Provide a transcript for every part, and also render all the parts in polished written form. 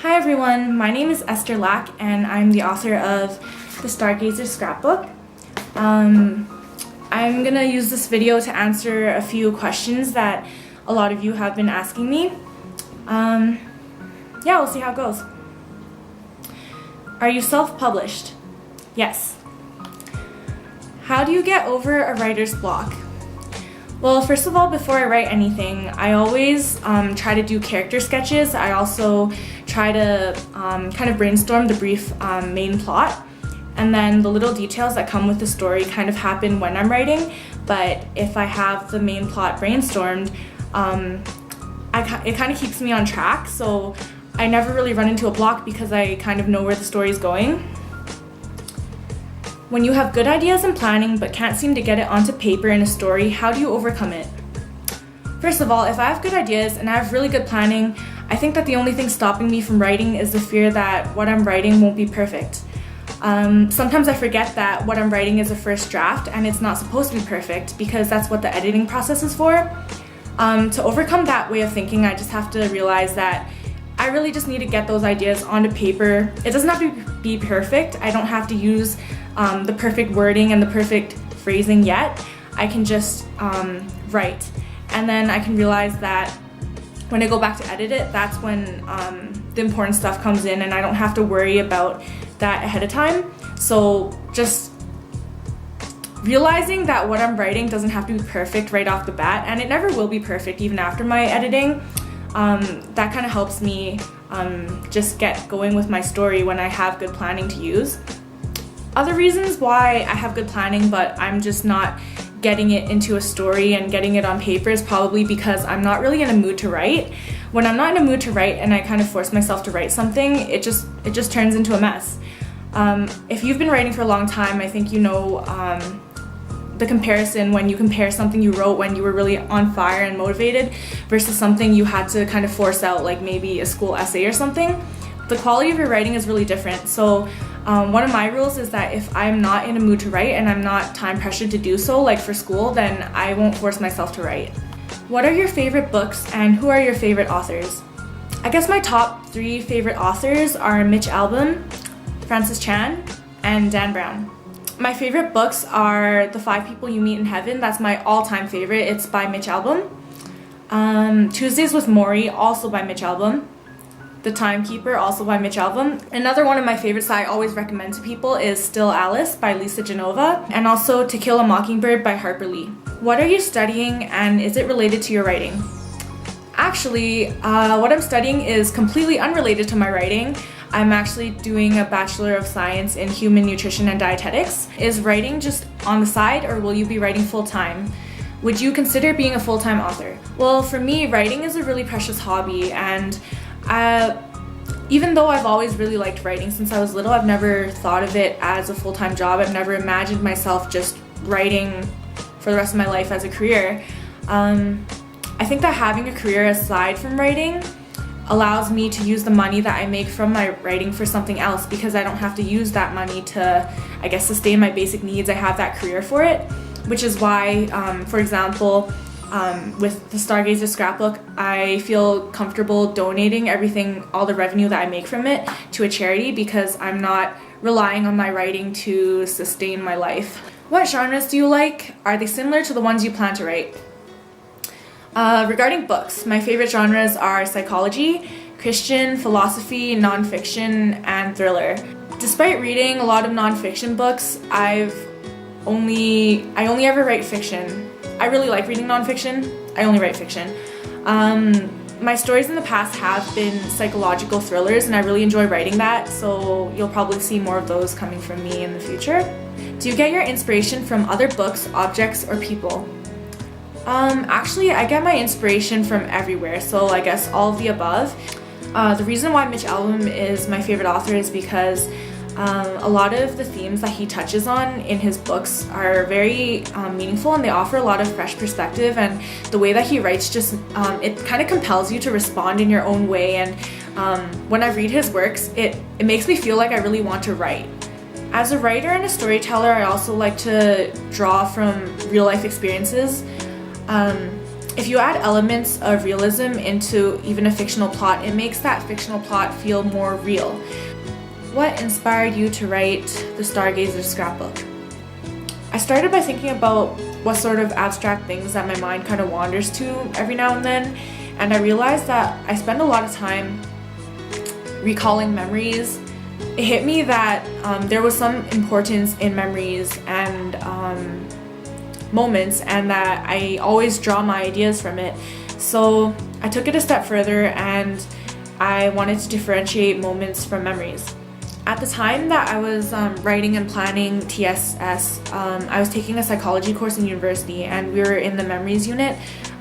Hi everyone, my name is Esther and I'm the author of the Stargazer Scrapbook. I'm gonna use this video to answer a few questions that a lot of you have been asking me. Yeah, we'll see how it goes. Are you self-published? Yes. How do you get over a writer's block? Well, first of all, before I write anything, I always try to do character sketches. I also try to kind of brainstorm the brief main plot, and then the little details that come with the story kind of happen when I'm writing. But if I have the main plot brainstormed, it kind of keeps me on track, so I never really run into a block because I kind of know where the story is going. When you have good ideas and planning but can't seem to get it onto paper in a story, how do you overcome it? First of all, if I have good ideas and I have really good planning, I think that the only thing stopping me from writing is the fear that what I'm writing won't be perfect. Sometimes I forget that what I'm writing is a first draft and it's not supposed to be perfect because that's what the editing process is for. To overcome that way of thinking, I just have to realize that I really just need to get those ideas onto paper. It doesn't have to be perfect. I don't have to use the perfect wording and the perfect phrasing yet. I can just write, and then I can realize that when I go back to edit it, that's when the important stuff comes in, and I don't have to worry about that ahead of time. So just realizing that what I'm writing doesn't have to be perfect right off the bat, and it never will be perfect even after my editing, that kind of helps me just get going with my story when I have good planning to use. Other reasons why I have good planning but I'm just not getting it into a story and getting it on paper is probably because I'm not really in a mood to write. When I'm not in a mood to write and I kind of force myself to write something, it just turns into a mess. If you've been writing for a long time, I think you know the comparison when you compare something you wrote when you were really on fire and motivated versus something you had to kind of force out, like maybe a school essay or something. The quality of your writing is really different. So one of my rules is that if I'm not in a mood to write and I'm not time pressured to do so, like for school, then I won't force myself to write. What are your favorite books and who are your favorite authors? I guess my top 3 favorite authors are Mitch Albom, Francis Chan, and Dan Brown. My favorite books are The 5 People You Meet in Heaven. That's my all-time favorite. It's by Mitch Albom. Tuesdays with Morrie, also by Mitch Albom. The Timekeeper, also by Mitch Albom. Another one of my favorites that I always recommend to people is Still Alice by Lisa Genova, and also To Kill a Mockingbird by Harper Lee. What are you studying and is it related to your writing? Actually, what I'm studying is completely unrelated to my writing. I'm actually doing a Bachelor of Science in Human Nutrition and Dietetics. Is writing just on the side or will you be writing full-time? Would you consider being a full-time author? Well, for me, writing is a really precious hobby, and even though I've always really liked writing since I was little, I've never thought of it as a full-time job. I've never imagined myself just writing for the rest of my life as a career. I think that having a career aside from writing allows me to use the money that I make from my writing for something else because I don't have to use that money to, I guess, sustain my basic needs. I have that career for it, which is why, for example, with the Stargazer Scrapbook, I feel comfortable donating everything, all the revenue that I make from it, to a charity because I'm not relying on my writing to sustain my life. What genres do you like? Are they similar to the ones you plan to write? Regarding books, my favorite genres are psychology, Christian, philosophy, nonfiction, and thriller. Despite reading a lot of nonfiction books, I only ever write fiction. I really like reading nonfiction. I only write fiction. My stories in the past have been psychological thrillers and I really enjoy writing that, so you'll probably see more of those coming from me in the future. Do you get your inspiration from other books, objects, or people? Actually, I get my inspiration from everywhere, so I guess all of the above. The reason why Mitch Albom is my favorite author is because a lot of the themes that he touches on in his books are very meaningful, and they offer a lot of fresh perspective, and the way that he writes just it kind of compels you to respond in your own way, and when I read his works, it makes me feel like I really want to write. As a writer and a storyteller, I also like to draw from real life experiences. if you add elements of realism into even a fictional plot, it makes that fictional plot feel more real. What inspired you to write the Stargazer scrapbook? I started by thinking about what sort of abstract things that my mind kind of wanders to every now and then, and I realized that I spend a lot of time recalling memories. It hit me that there was some importance in memories and moments, and that I always draw my ideas from it. So I took it a step further and I wanted to differentiate moments from memories. At the time that I was writing and planning TSS, I was taking a psychology course in university, and we were in the memories unit.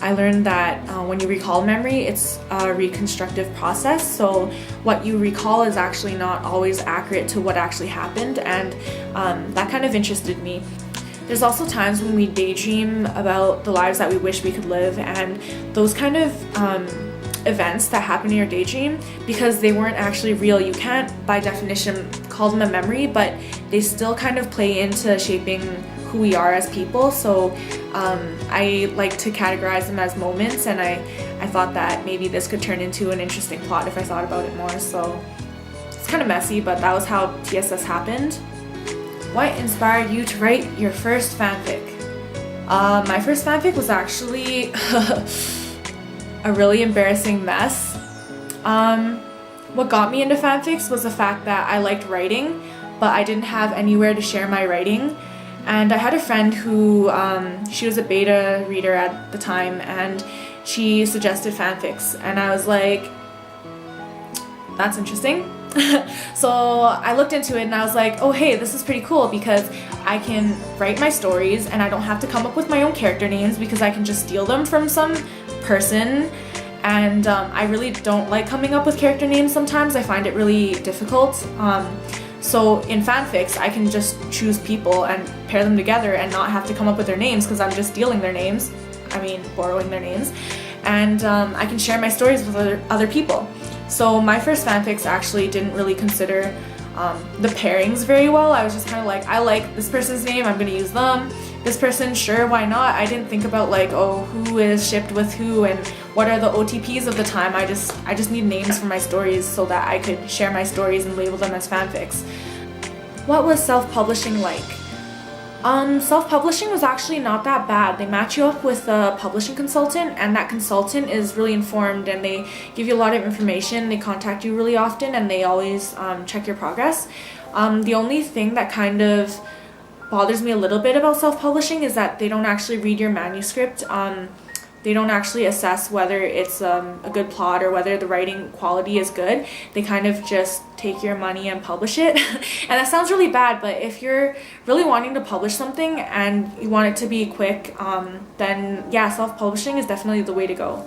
I learned that when you recall memory, it's a reconstructive process, so what you recall is actually not always accurate to what actually happened, and that kind of interested me. There's also times when we daydream about the lives that we wish we could live, and those kind of events that happen in your daydream, because they weren't actually real, you can't by definition call them a memory, but they still kind of play into shaping who we are as people. So I like to categorize them as moments, and I thought that maybe this could turn into an interesting plot if I thought about it more. So it's kind of messy, but that was how TSS happened. What inspired you to write your first fanfic? My first fanfic was actually a really embarrassing mess. What got me into fanfics was the fact that I liked writing, but I didn't have anywhere to share my writing. And I had a friend who, she was a beta reader at the time, and she suggested fanfics, and I was like, that's interesting. So I looked into it and I was like, oh hey, this is pretty cool because I can write my stories and I don't have to come up with my own character names because I can just steal them from some person. And I really don't like coming up with character names sometimes. I find it really difficult. So in fanfics, I can just choose people and pair them together and not have to come up with their names because I'm just stealing their names. I mean, borrowing their names. And I can share my stories with other people. So my first fanfics actually didn't really consider the pairings very well. I was just kind of like, I like this person's name, I'm gonna use them. This person, sure, why not? I didn't think about like, oh, who is shipped with who and what are the OTPs of the time. I just need names for my stories so that I could share my stories and label them as fanfics. What was self-publishing like? Self-publishing was actually not that bad. They match you up with a publishing consultant, and that consultant is really informed and they give you a lot of information. They contact you really often and they always check your progress. The only thing that kind of bothers me a little bit about self-publishing is that they don't actually read your manuscript. They don't actually assess whether it's a good plot or whether the writing quality is good. They kind of just take your money and publish it. And that sounds really bad, but if you're really wanting to publish something and you want it to be quick, then yeah, self-publishing is definitely the way to go.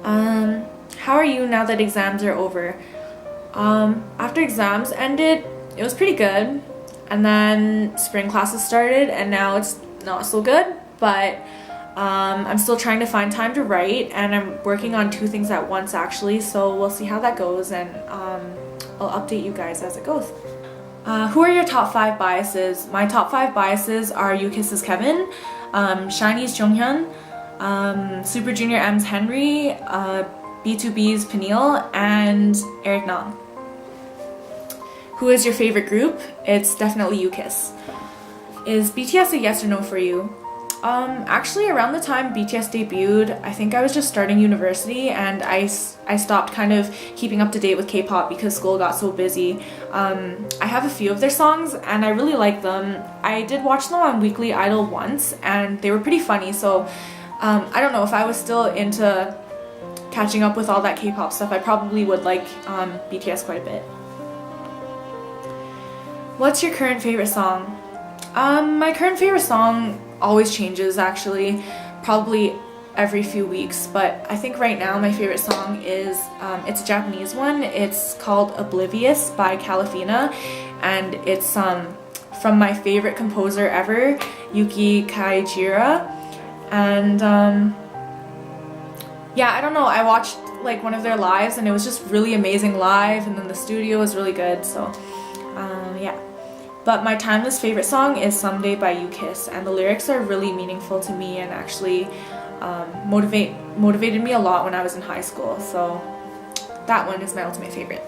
How are you now that exams are over? After exams ended, it was pretty good. And then spring classes started and now it's not so good, but I'm still trying to find time to write, and I'm working on 2 things at once actually, so we'll see how that goes, and I'll update you guys as it goes. Who are your top 5 biases? My top 5 biases are UKISS's Kevin, Shiny's Jonghyun, Super Junior M's Henry, B2B's Peniel, and Eric Nam. Who is your favorite group? It's definitely UKISS. Is BTS a yes or no for you? Actually around the time BTS debuted, I think I was just starting university and I stopped kind of keeping up to date with K-pop because school got so busy. I have a few of their songs and I really like them. I did watch them on Weekly Idol once and they were pretty funny, so I don't know, if I was still into catching up with all that K-pop stuff, I probably would like BTS quite a bit. What's your current favorite song? My current favorite song always changes actually, probably every few weeks, but I think right now my favorite song is, it's a Japanese one. It's called Oblivious by Calafina, and it's from my favorite composer ever, Yuki Kaijira. And yeah, I don't know, I watched like one of their lives and it was just really amazing live, and then the studio was really good, so yeah. But my timeless favorite song is Someday by UKISS, and the lyrics are really meaningful to me and actually motivated me a lot when I was in high school. So that one is my ultimate favorite.